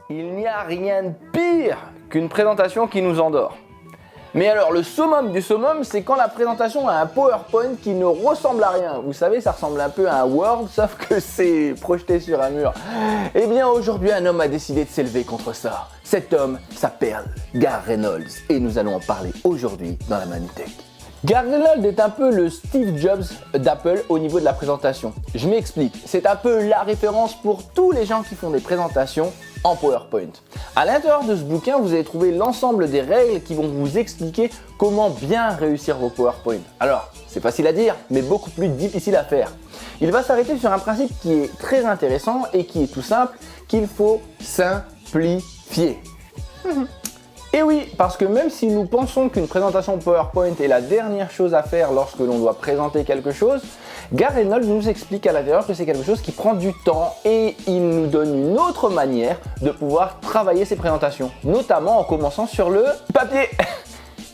Il n'y a rien de pire qu'une présentation qui nous endort. Mais alors le summum du summum, c'est quand la présentation a un PowerPoint qui ne ressemble à rien. Vous savez, ça ressemble un peu à un Word, sauf que c'est projeté sur un mur. Eh bien aujourd'hui, un homme a décidé de s'élever contre ça. Cet homme s'appelle Gareth Reynolds et nous allons en parler aujourd'hui dans la Manutech. Gareth Reynolds est un peu le Steve Jobs d'Apple au niveau de la présentation. Je m'explique, c'est un peu la référence pour tous les gens qui font des présentations en PowerPoint. À l'intérieur de ce bouquin, vous allez trouver l'ensemble des règles qui vont vous expliquer comment bien réussir vos PowerPoint. Alors, c'est facile à dire, mais beaucoup plus difficile à faire. Il va s'arrêter sur un principe qui est très intéressant et qui est tout simple, qu'il faut simplifier. Et oui, parce que même si nous pensons qu'une présentation PowerPoint est la dernière chose à faire lorsque l'on doit présenter quelque chose, Gareth Reynolds nous explique à l'intérieur que c'est quelque chose qui prend du temps et il nous donne une autre manière de pouvoir travailler ces présentations, notamment en commençant sur le papier.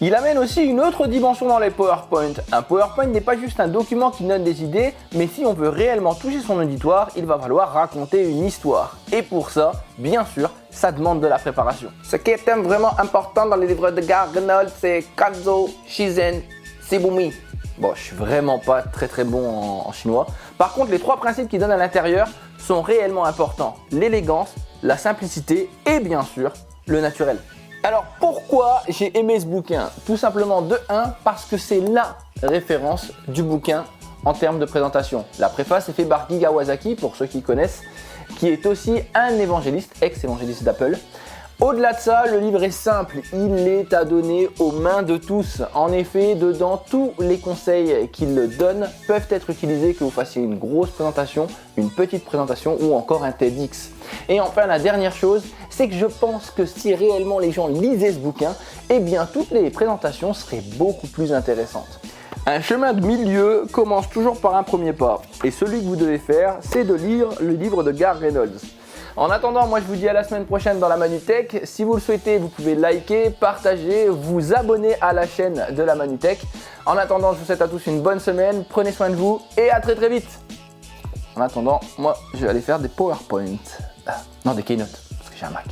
Il amène aussi une autre dimension dans les PowerPoint. Un PowerPoint n'est pas juste un document qui donne des idées, mais si on veut réellement toucher son auditoire, il va falloir raconter une histoire. Et pour ça, bien sûr, ça demande de la préparation. Ce qui est vraiment important dans les livres de Gareth Reynolds, c'est Kanzo, Shizen, Shibumi. Bon, je suis vraiment pas très bon en chinois. Par contre, les trois principes qu'il donne à l'intérieur sont réellement importants. L'élégance, la simplicité et bien sûr, le naturel. Alors pourquoi j'ai aimé ce bouquin? Tout simplement de 1, parce que c'est la référence du bouquin en termes de présentation. La préface est faite par Guy Kawasaki, pour ceux qui connaissent, qui est aussi un évangéliste, ex-évangéliste d'Apple. Au-delà de ça, le livre est simple, il est à donner aux mains de tous. En effet, dedans, tous les conseils qu'il donne peuvent être utilisés, que vous fassiez une grosse présentation, une petite présentation ou encore un TEDx. Et enfin, la dernière chose, c'est que je pense que si réellement les gens lisaient ce bouquin, eh bien toutes les présentations seraient beaucoup plus intéressantes. Un chemin de milieu commence toujours par un premier pas. Et celui que vous devez faire, c'est de lire le livre de Gareth Reynolds. En attendant, moi je vous dis à la semaine prochaine dans la Manutech. Si vous le souhaitez, vous pouvez liker, partager, vous abonner à la chaîne de la Manutech. En attendant, je vous souhaite à tous une bonne semaine, prenez soin de vous et à très vite. En attendant, moi je vais aller faire des PowerPoint. Non, des Keynote, parce que j'ai un Mac.